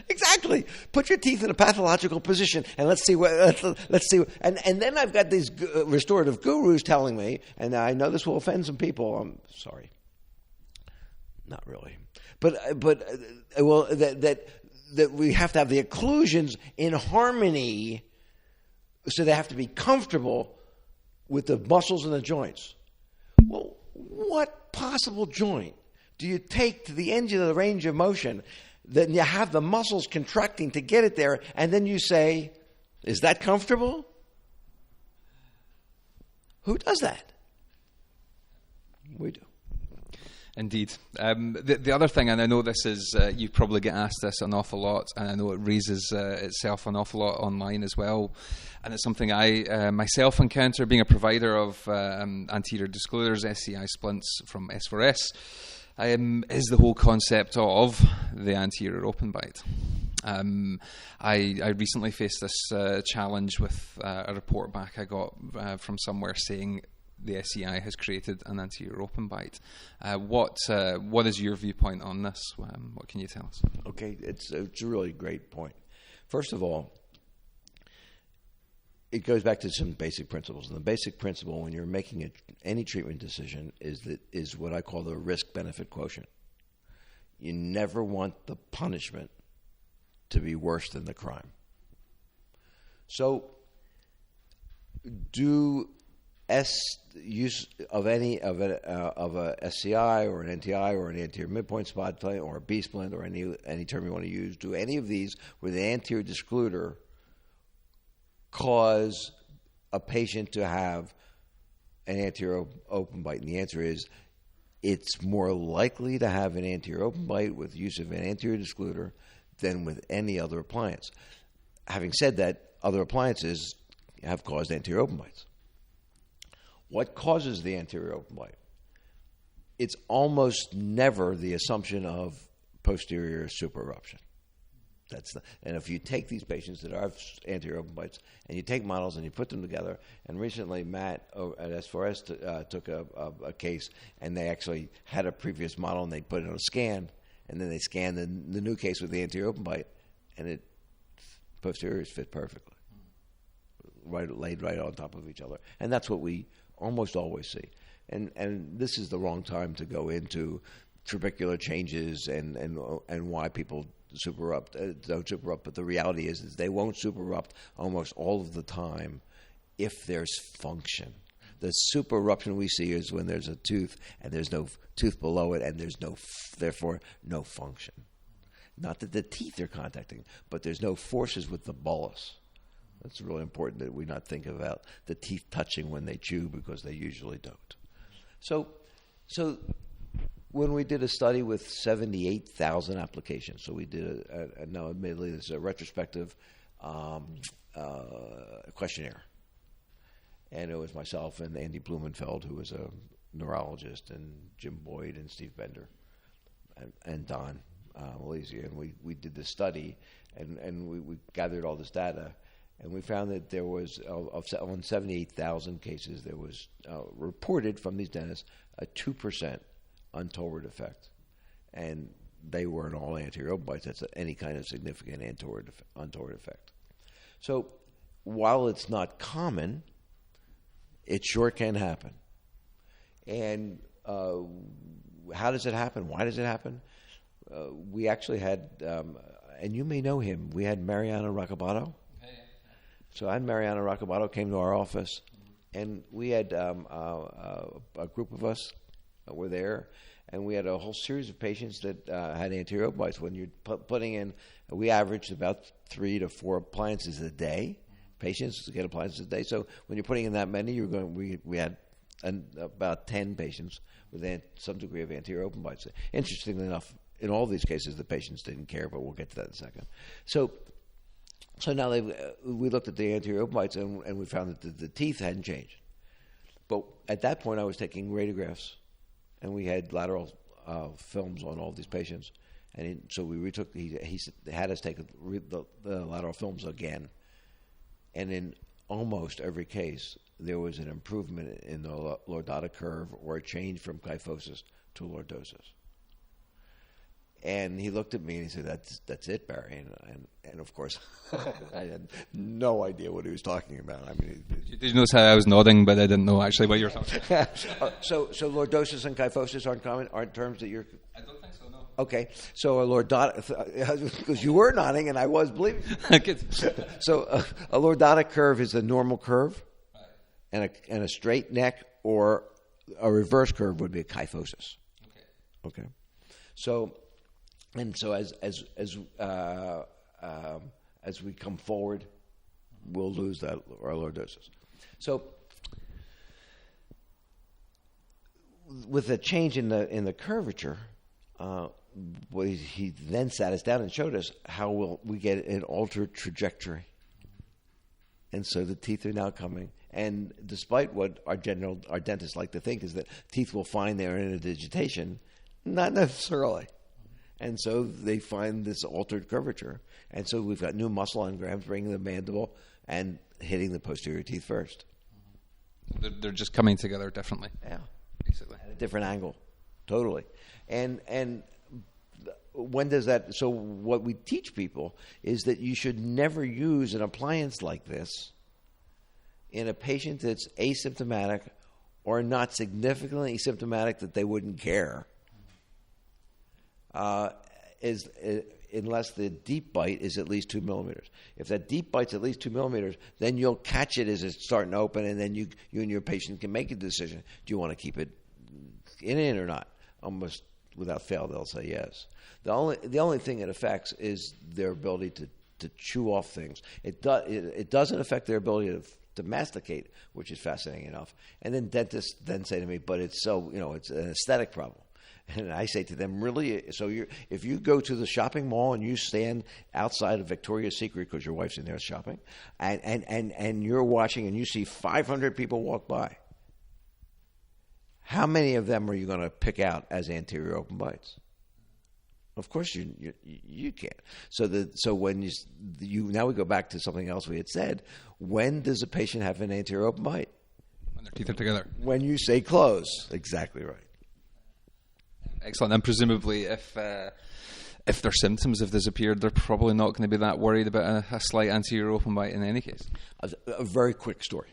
Exactly. Put your teeth in a pathological position and let's see what. And then I've got these restorative gurus telling me, and I know this will offend some people. I'm sorry. Not really. But that we have to have the occlusions in harmony, so they have to be comfortable with the muscles and the joints. Well, what possible joint do you take to the end of the range of motion? Then you have the muscles contracting to get it there, and then you say, is that comfortable? Who does that? We do. Indeed. The other thing, and I know this is, you probably get asked this an awful lot, and I know it raises itself an awful lot online as well, and it's something I myself encounter being a provider of anterior disclosures, SCI splints from S4S, is the whole concept of the anterior open bite. I recently faced this challenge with a report back I got from somewhere saying the SCI has created an anterior open bite. What is your viewpoint on this? What can you tell us? Okay, it's a really great point. First of all, it goes back to some basic principles. And the basic principle when you're making any treatment decision is what I call the risk-benefit quotient. You never want the punishment to be worse than the crime. So, use of a SCI or an NTI or an anterior midpoint spot splint or a B splint or any term you want to use, do any of these with an anterior discluder cause a patient to have an anterior open bite? And the answer is it's more likely to have an anterior open bite with use of an anterior discluder than with any other appliance. Having said that, other appliances have caused anterior open bites. What causes the anterior open bite? It's almost never the assumption of posterior supereruption. And if you take these patients that have anterior open bites and you take models and you put them together, and recently Matt at S4S took a case and they actually had a previous model and they put it on a scan, and then they scanned the new case with the anterior open bite, and posteriors fit perfectly, laid right on top of each other, and that's what we almost always see. And this is the wrong time to go into trabecular changes and why people don't supererupt. But the reality is they won't supererupt almost all of the time if there's function. The supereruption we see is when there's a tooth and there's no tooth below it and there's therefore no function. Not that the teeth are contacting, but there's no forces with the bolus. It's really important that we not think about the teeth touching when they chew, because they usually don't. So when we did a study with 78,000 applications, so we did now admittedly this is a retrospective questionnaire, and it was myself and Andy Blumenfeld, who was a neurologist, and Jim Boyd and Steve Bender and Don Malaysia, and we did this study, and we gathered all this data. And we found that there was, on 78,000 cases, there was reported from these dentists a 2% untoward effect. And they weren't all anterior open bites. That's any kind of significant untoward effect. So while it's not common, it sure can happen. And how does it happen? Why does it happen? We actually had, and you may know him, we had Mariano Roccabato. So I had Mariano Roccabato came to our office, and we had a group of us that were there, and we had a whole series of patients that had anterior open bites. When you're putting in, we averaged about 3 to 4 appliances a day. Patients get appliances a day. So when you're putting in that many, we had about 10 patients with some degree of anterior open bites. Interestingly enough, in all these cases, the patients didn't care, but we'll get to that in a second. So now we looked at the anterior open bites, and we found that the teeth hadn't changed. But at that point, I was taking radiographs, and we had lateral films on all these patients. And so we retook. He had us take the lateral films again, and in almost every case, there was an improvement in the lordotic curve or a change from kyphosis to lordosis. And he looked at me and he said, "That's it, Barry." And of course, I had no idea what he was talking about. I mean, did you notice how I was nodding, but I didn't know actually what you were talking about? So lordosis and kyphosis aren't terms that you're. I don't think so. No. Okay, so a lordotic, because you were nodding and I was believing. So a lordotic curve is a normal curve, and a straight neck, or a reverse curve would be a kyphosis. Okay. So as we come forward, we'll lose that our lower doses. So with a change in the curvature, he then sat us down and showed us how will we get an altered trajectory. And so the teeth are now coming. And despite what our dentists like to think is that teeth will find their interdigitation, not necessarily. And so they find this altered curvature. And so we've got new muscle engrams bringing the mandible and hitting the posterior teeth first. They're just coming together differently. Yeah. Basically. At a different angle. Totally. And when does that... So what we teach people is that you should never use an appliance like this in a patient that's asymptomatic or not significantly asymptomatic that they wouldn't care. Unless the deep bite is at least 2 millimeters. If that deep bite's at least 2 millimeters, then you'll catch it as it's starting to open, and then you and your patient can make a decision. Do you want to keep it in or not? Almost without fail, they'll say yes. The only thing it affects is their ability to chew off things. It doesn't affect their ability to masticate, which is fascinating enough. And then dentists then say to me, but it's it's an aesthetic problem. And I say to them, really? So if you go to the shopping mall and you stand outside of Victoria's Secret because your wife's in there shopping, and you're watching and you see 500 people walk by, how many of them are you going to pick out as anterior open bites? Of course you can't. So when you now we go back to something else we had said. When does a patient have an anterior open bite? When their teeth are together. When you say close. Exactly right. Excellent. And presumably, if their symptoms have disappeared, they're probably not going to be that worried about a slight anterior open bite in any case. A very quick story.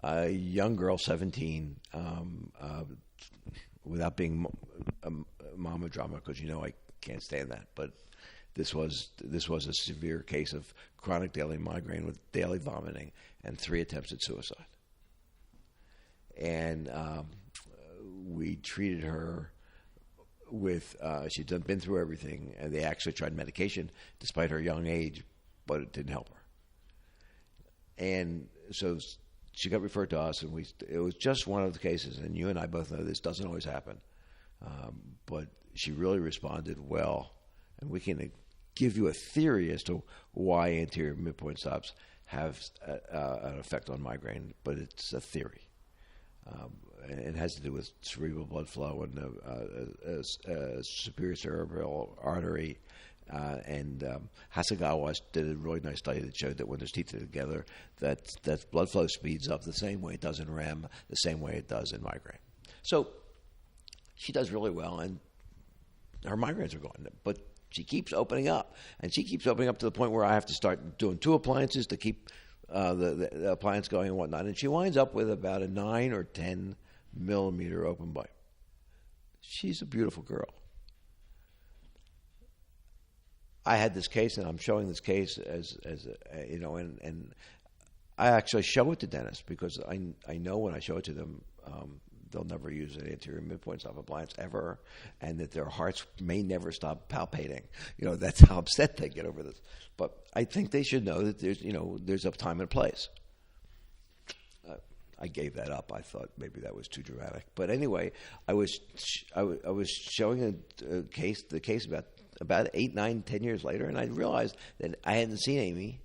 A young girl, 17, without being mama drama, because I can't stand that. But this was a severe case of chronic daily migraine with daily vomiting and 3 attempts at suicide. And we treated her with she'd been through everything, and they actually tried medication despite her young age, but it didn't help her. And so she got referred to us, and it was just one of the cases, and you and I both know this doesn't always happen, but she really responded well, and we can give you a theory as to why anterior midpoint stops have an effect on migraine, but it's a theory. It has to do with cerebral blood flow and superior cerebral artery. And Hasegawa did a really nice study that showed that when there's teeth together, that blood flow speeds up the same way it does in REM, the same way it does in migraine. So she does really well, and her migraines are going. But she keeps opening up, and she keeps opening up to the point where I have to start doing 2 appliances to keep the appliance going and whatnot. And she winds up with about a 9 or 10 millimeter open bite. She's a beautiful girl. I had this case, and I'm showing this case as and I actually show it to dentists because I know when I show it to them, they'll never use an anterior midpoint stop appliance ever, and that their hearts may never stop palpating. That's how upset they get over this. But I think they should know that there's a time and place. I gave that up. I thought maybe that was too dramatic. But anyway, I was showing the case about 8, 9, 10 years later, and I realized that I hadn't seen Amy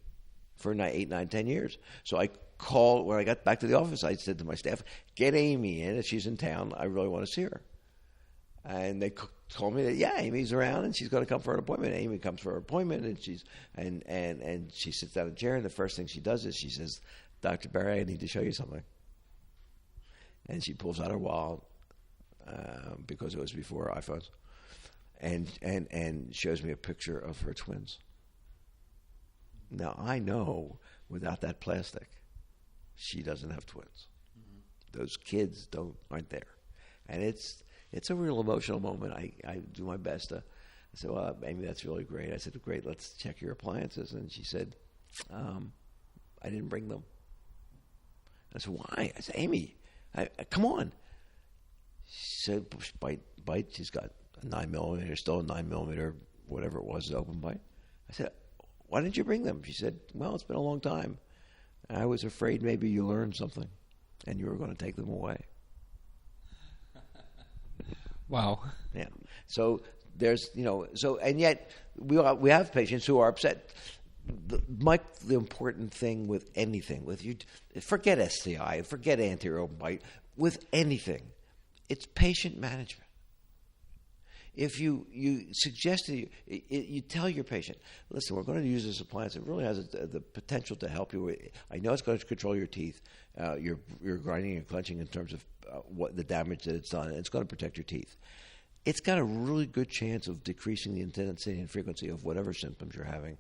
for 8, 9, 10 years. So I called, when I got back to the office, I said to my staff, get Amy in. If she's in town, I really want to see her. And they told me that, yeah, Amy's around, and she's going to come for an appointment. Amy comes for her appointment, and she sits down in a chair, and the first thing she does is she says, Dr. Barry, I need to show you something. And she pulls out her wallet, because it was before iPhones, and shows me a picture of her twins. Now, I know without that plastic, she doesn't have twins. Mm-hmm. Those kids aren't there. And it's a real emotional moment. I do my best to. I said, well, Amy, that's really great. I said, great, let's check your appliances. And she said, I didn't bring them. I said, why? I said, Amy, come on. She said, bite. She's got a 9mm, still a 9mm, whatever it was, open bite. I said, why didn't you bring them? She said, well, it's been a long time. I was afraid maybe you learned something and you were going to take them away. Wow. Yeah. So there's, and yet we have patients who are upset. Mike, the important thing with anything, with you, forget SCI, forget anterior open bite, with anything, it's patient management. If you suggest to you tell your patient, listen, we're going to use this appliance. It really has the potential to help you. I know it's going to control your teeth, your grinding and clenching in terms of what the damage that it's done. And it's going to protect your teeth. It's got a really good chance of decreasing the intensity and frequency of whatever symptoms you're having.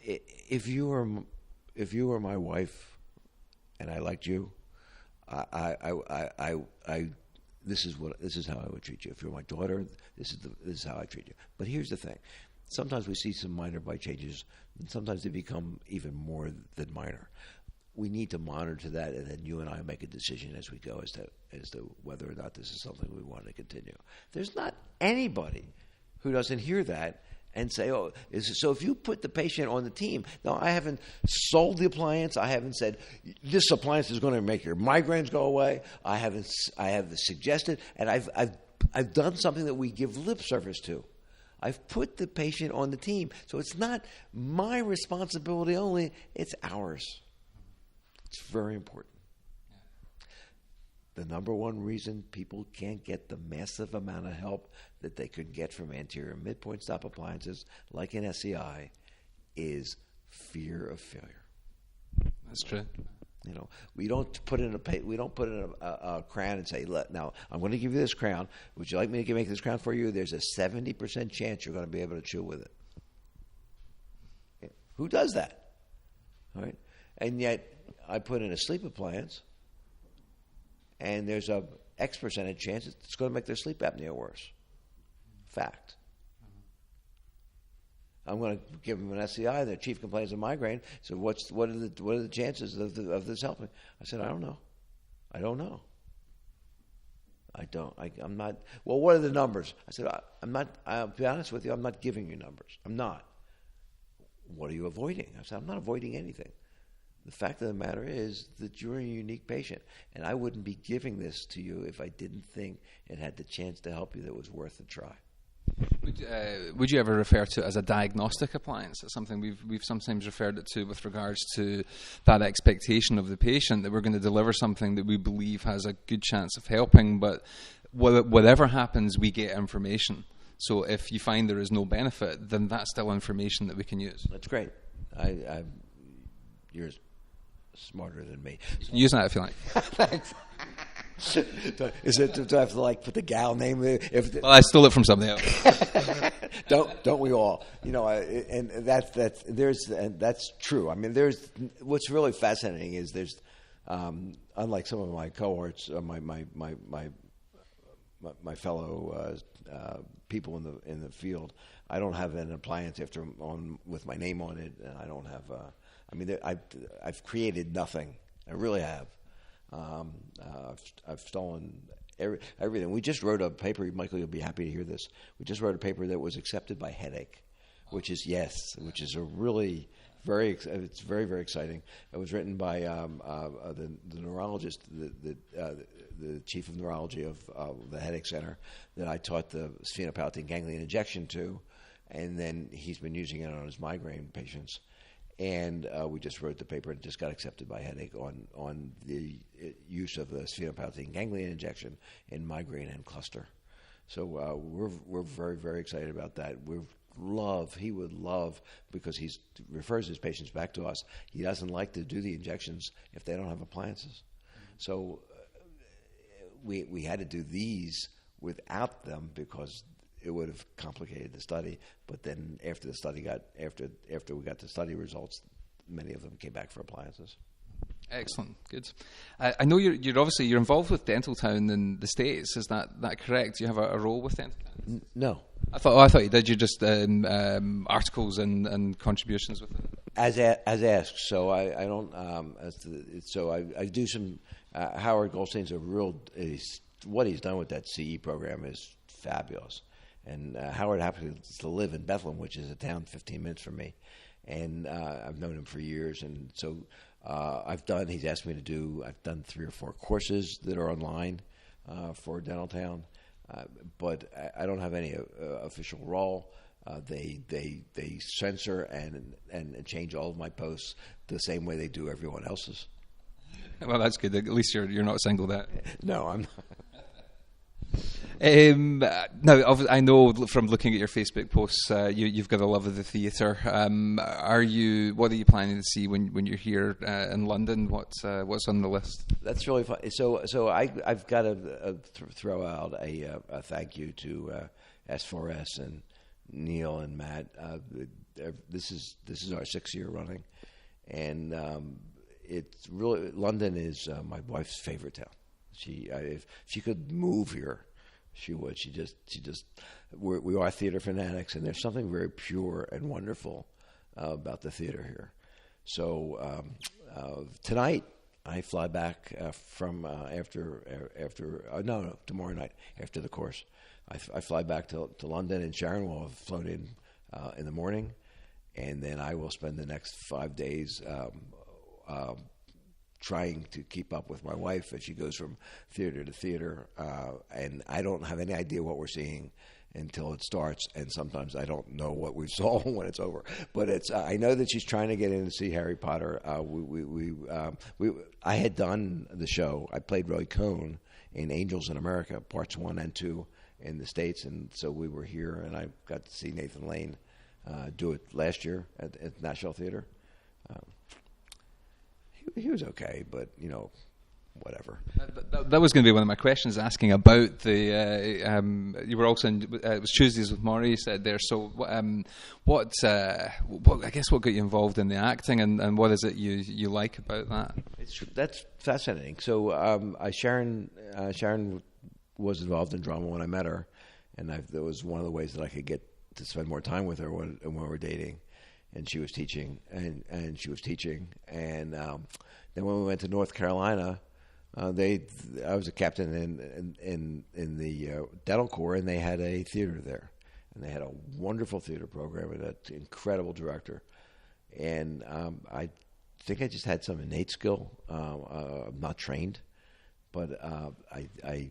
If you were my wife, and I liked you, this is how I would treat you. If you're my daughter, this is how I treat you. But here's the thing: sometimes we see some minor bite changes, and sometimes they become even more than minor. We need to monitor that, and then you and I make a decision as we go as to whether or not this is something we want to continue. There's not anybody who doesn't hear that and say, oh, so if you put the patient on the team, no, I haven't sold the appliance. I haven't said, this appliance is going to make your migraines go away. I have suggested, and I've done something that we give lip service to. I've put the patient on the team. So it's not my responsibility only, it's ours. It's very important. The number one reason people can't get the massive amount of help that they could get from anterior midpoint stop appliances like an SCI is fear of failure. That's true. We don't put in a crown and say, now I'm going to give you this crown. Would you like me to make this crown for you? There's a 70% chance you're going to be able to chew with it. Yeah. Who does that? All right. And yet I put in a sleep appliance, and there's a X percentage chance it's going to make their sleep apnea worse. Fact. I'm going to give them an SCI. Their chief complains of migraine. So what are the chances of this helping? I said, I don't know. I'm not. Well, what are the numbers? I said, I'm not. I'll be honest with you. I'm not giving you numbers. I'm not. What are you avoiding? I said, I'm not avoiding anything. The fact of the matter is that you're a unique patient, and I wouldn't be giving this to you if I didn't think it had the chance to help you that was worth a try. Would you ever refer to it as a diagnostic appliance? It's something we've sometimes referred it to with regards to that expectation of the patient that we're going to deliver something that we believe has a good chance of helping, but whatever happens, we get information. So if you find there is no benefit, then that's still information that we can use. That's great. You're smarter than me. Use that if you like. Thanks. Do I have to put the gal name there? Well, I stole it from somebody else. Don't we all? And that's true. I mean, what's really fascinating is there's unlike some of my cohorts, my fellow people in the field, I don't have an appliance with my name on it, and I don't have. I've created nothing. I really have. I've stolen everything. We just wrote a paper. Michael, you'll be happy to hear this. We just wrote a paper that was accepted by Headache, which is a really it's very, very exciting. It was written by the neurologist, the chief of neurology of the Headache Center that I taught the sphenopalatine ganglion injection to, and then he's been using it on his migraine patients. And we just wrote the paper and just got accepted by Headache on the use of the sphenopalatine ganglion injection in migraine and cluster. So we're very, very excited about that. He would love, because he refers his patients back to us. He doesn't like to do the injections if they don't have appliances. So we had to do these without them because it would have complicated the study. But then after we got the study results, many of them came back for appliances. Excellent, good. I know you're obviously involved with Dentaltown in the States. Is that correct? Do you have a role with Dentaltown? No. I thought you did. You just articles and contributions with it. As asked. So I don't. I do some. Howard Goldstein's what he's done with that CE program is fabulous. And Howard happens to live in Bethlehem, which is a town 15 minutes from me. And I've known him for years. And so he's asked me to do, I've done 3 or 4 courses that are online for Dentaltown. But I don't have any official role. They censor and change all of my posts the same way they do everyone else's. Well, that's good. At least you're not singled out. No, I'm not. Now, I know from looking at your Facebook posts, you've got a love of the theatre. What are you planning to see when you're here in London? What's on the list? That's really fun. So I've got to throw out a thank you to S4S and Neil and Matt. This is our 6th year running, and it's really, London is my wife's favorite town. If she could move here, she would. We are theater fanatics, and there's something very pure and wonderful about the theater here. So tonight I fly back from tomorrow night after the course. I fly back to London, and Sharon will have flown in the morning, and then I will spend the next 5 days trying to keep up with my wife as she goes from theater to theater, and I don't have any idea what we're seeing until it starts, and sometimes I don't know what we saw when it's over. But I know that she's trying to get in to see Harry Potter. I had done the show. I played Roy Cohn in Angels in America, parts 1 and 2 in the States, and so we were here, and I got to see Nathan Lane do it last year at National Theater. He was okay, but whatever. That was going to be one of my questions, asking about the. You were also in. It was Tuesdays with Maury. You said there. So, what got you involved in the acting, and what is it you like about that? That's fascinating. So, Sharon was involved in drama when I met her, and that was one of the ways that I could get to spend more time with her when we were dating. And she was teaching, and then when we went to North Carolina, I was a captain in the dental corps, and they had a theater there, and they had a wonderful theater program and an incredible director, and I think I just had some innate skill. I'm not trained, but I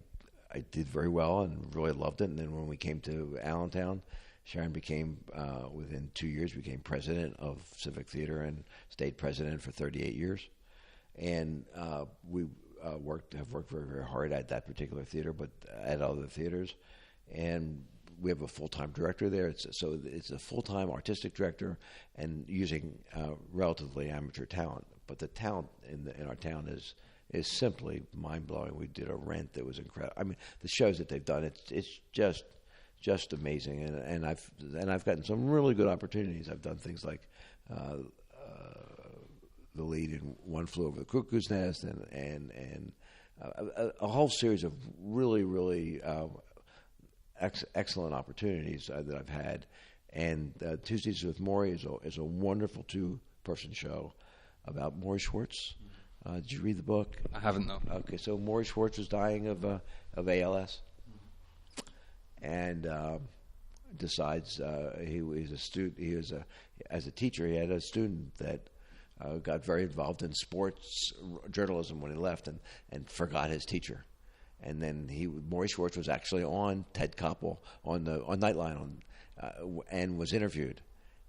did very well and really loved it. And then when we came to Allentown, Sharon became, within 2 years, became president of Civic Theater and stayed president for 38 years. And we have worked very, very hard at that particular theater, but at other theaters. And we have a full-time director there. It's a full-time artistic director and using relatively amateur talent. But the talent in our town is simply mind-blowing. We did a Rent that was incredible. I mean, the shows that they've done, it's just amazing, and I've gotten some really good opportunities. I've done things like the lead in One Flew Over the Cuckoo's Nest, and a whole series of really excellent opportunities that I've had. And Tuesdays with Maury is a wonderful 2-person show about Maury Schwartz. Did you read the book? I haven't, no. Okay, so Maury Schwartz was dying of ALS. And decides he was a student. As a teacher, he had a student that got very involved in sports journalism when he left, and forgot his teacher. And then Maury Schwartz was actually on Ted Koppel on Nightline and was interviewed,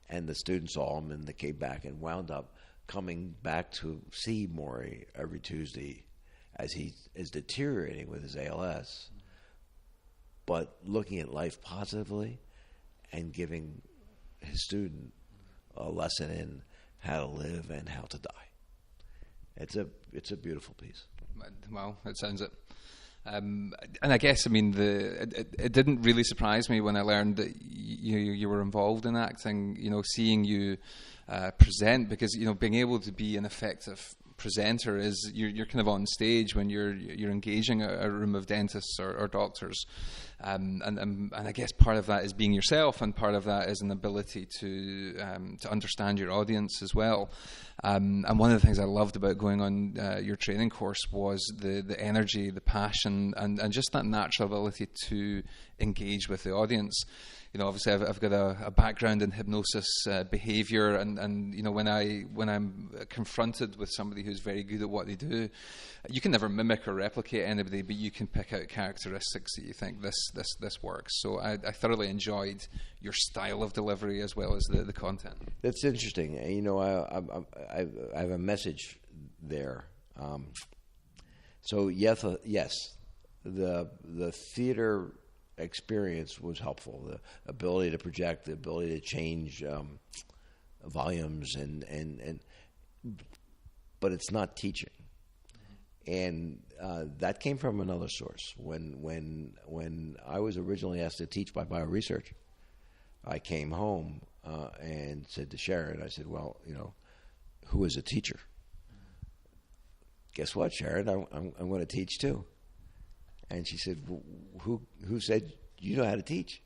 and the students saw him, and they came back and wound up coming back to see Maury every Tuesday as he is deteriorating with his ALS. But looking at life positively and giving his student a lesson in how to live and how to die. It's a beautiful piece. Well, it sounds it. And I guess, I mean, it didn't really surprise me when I learned that you were involved in acting. Seeing you present, because being able to be an effective presenter is you're kind of on stage when you're engaging a room of dentists or doctors, and I guess part of that is being yourself, and part of that is an ability to understand your audience as well. And one of the things I loved about going on your training course was the energy, the passion, and just that natural ability to engage with the audience. Obviously I've got a background in hypnosis behavior, and when I'm confronted with somebody who's very good at what they do, you can never mimic or replicate anybody, but you can pick out characteristics that you think this works. So I thoroughly enjoyed your style of delivery as well as the content. That's interesting. I have a message there. So yes, the theater experience was helpful. The ability to project, the ability to change volumes, and but it's not teaching. And that came from another source. When I was originally asked to teach by bioresearch, I came home and said to Sharon, I said, well, who is a teacher? Guess what, Sharon? I'm going to teach too. And she said, who said you know how to teach?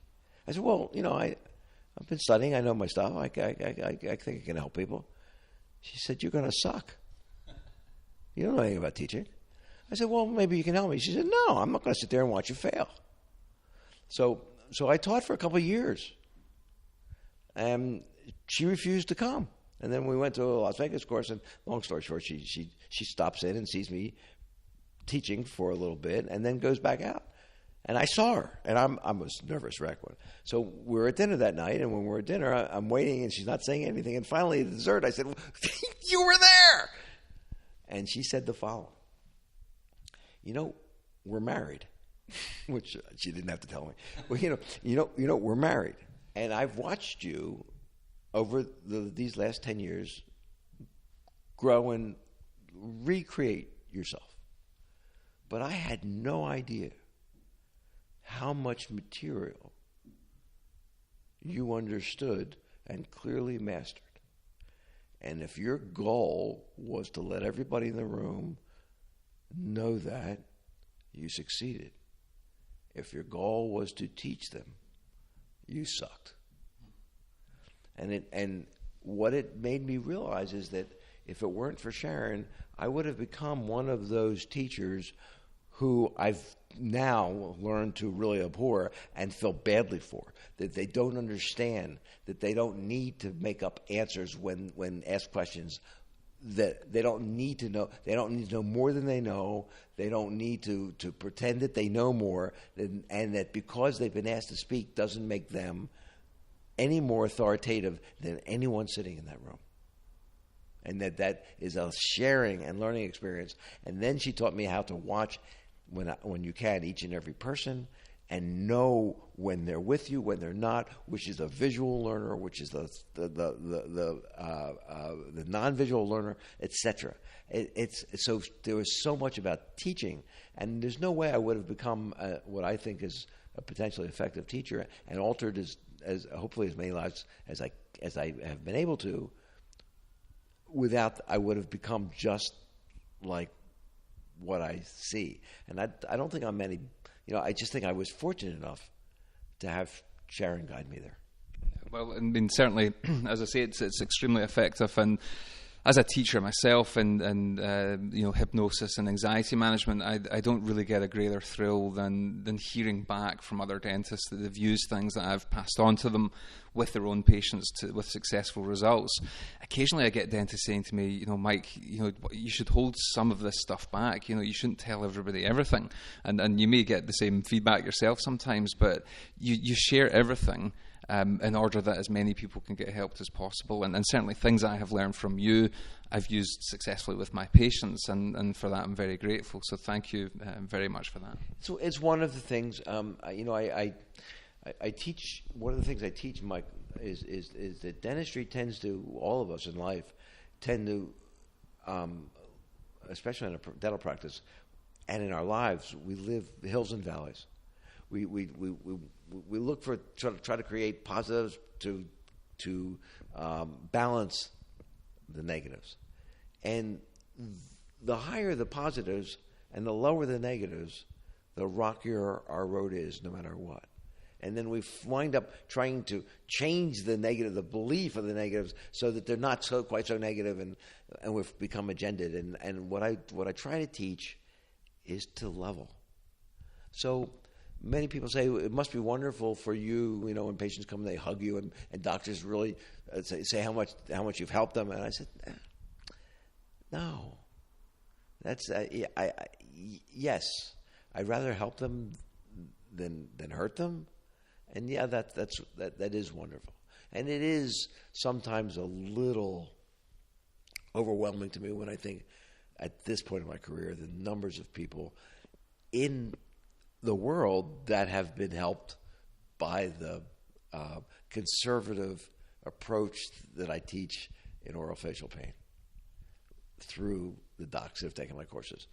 I said, well, I've been studying. I know my stuff. I think I can help people. She said, you're going to suck. You don't know anything about teaching. I said, well, maybe you can help me. She said, no, I'm not going to sit there and watch you fail. So I taught for a couple of years. And she refused to come. And then we went to a Las Vegas course, and long story short, she stops in and sees me teaching for a little bit and then goes back out. And I saw her, and I was a nervous wreck. So we were at dinner that night, and when we're at dinner, I'm waiting, and she's not saying anything. And finally, at dessert, I said, well, you were there! And she said the following. We're married, which she didn't have to tell me. Well, we're married, and I've watched you over these last 10 years grow and recreate yourself. But I had no idea how much material you understood and clearly mastered. And if your goal was to let everybody in the room know that, you succeeded. If your goal was to teach them, you sucked. And what it made me realize is that if it weren't for Sharon, I would have become one of those teachers who I've now learned to really abhor and feel badly for, that they don't understand, that they don't need to make up answers when asked questions, that they don't need to know. They don't need to know more than they know. They don't need to pretend that they know more, and that because they've been asked to speak doesn't make them any more authoritative than anyone sitting in that room. And that is a sharing and learning experience. And then she taught me how to watch, when you can, each and every person, and know when they're with you, when they're not, which is a visual learner, which is the non-visual learner, etc. So there was so much about teaching, and there's no way I would have become what I think is a potentially effective teacher and altered as hopefully as many lives as I have been able to. Without, I would have become just like what I see. And I don't think I'm any, I just think I was fortunate enough to have Sharon guide me there. Well, I mean, certainly, as I say, it's extremely effective. And as a teacher myself and hypnosis and anxiety management, I don't really get a greater thrill than hearing back from other dentists that they've used things that I've passed on to them with their own patients with successful results. Occasionally I get dentists saying to me, Mike, you should hold some of this stuff back. You shouldn't tell everybody everything. And you may get the same feedback yourself sometimes, but you share everything in order that as many people can get helped as possible. And certainly things I have learned from you, I've used successfully with my patients, and for that I'm very grateful. So thank you very much for that. So it's one of the things, I teach, one of the things I teach, Mike, is that dentistry tends to, all of us in life, tend to, especially in a dental practice, and in our lives, we live hills and valleys. We look for, try to create positives to balance the negatives. And the higher the positives and the lower the negatives, the rockier our road is, no matter what. And then we wind up trying to change the negative, the belief of the negatives, so that they're not quite so negative, and we've become agendaed. And what I try to teach is to level. So many people say it must be wonderful for you, when patients come, they hug you, and doctors really say how much you've helped them. And I said, no, that's yes, I'd rather help them than hurt them. And yeah, that is wonderful. And it is sometimes a little overwhelming to me when I think, at this point in my career, the numbers of people in the world that have been helped by the conservative approach that I teach in orofacial pain through the docs that have taken my courses.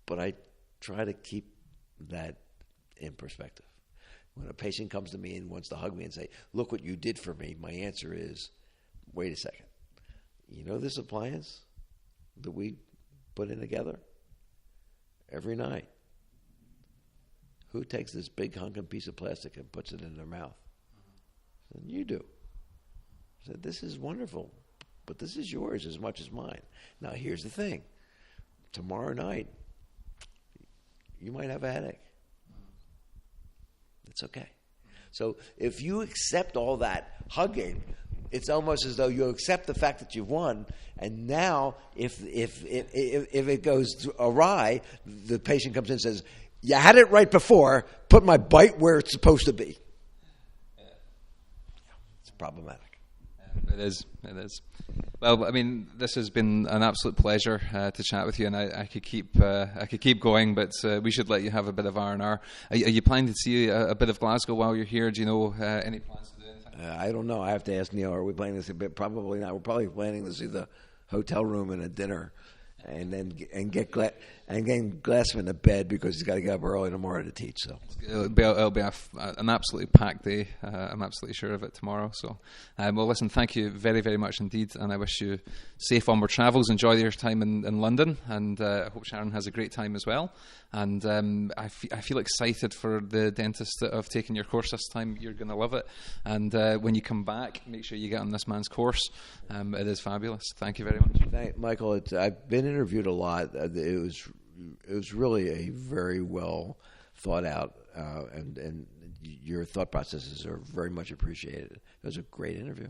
But I try to keep that in perspective. When a patient comes to me and wants to hug me and say, look what you did for me, my answer is, wait a second. You know this appliance that we put in together every night? Who takes this big hunking piece of plastic and puts it in their mouth? I said, you do. I said, this is wonderful, but this is yours as much as mine. Now, here's the thing. Tomorrow night, you might have a headache. It's okay. So if you accept all that hugging, it's almost as though you accept the fact that you've won. And now, if it goes awry, the patient comes in and says, "You had it right before. Put my bite where it's supposed to be." Yeah. It's problematic. It is. It is. Well, I mean, this has been an absolute pleasure to chat with you, and I could keep going, but we should let you have a bit of R&R. Are you planning to see a bit of Glasgow while you're here? Do you know any plans to do anything? I don't know. I have to ask Neil. Are we planning to see? But probably not. We're probably planning to see the hotel room and a dinner, and then get Glassman to bed because he's got to get up early tomorrow to teach. So it'll be an absolutely packed day. I'm absolutely sure of it tomorrow. So, well, listen, thank you very, very much indeed, and I wish you safe onward travels. Enjoy your time in London, and I hope Sharon has a great time as well. And I feel excited for the dentists that have taken your course this time. You're going to love it. And when you come back, make sure you get on this man's course. It is fabulous. Thank you very much. Thank Michael. I've been interviewed a lot. It was really a very well thought out, and your thought processes are very much appreciated. It was a great interview.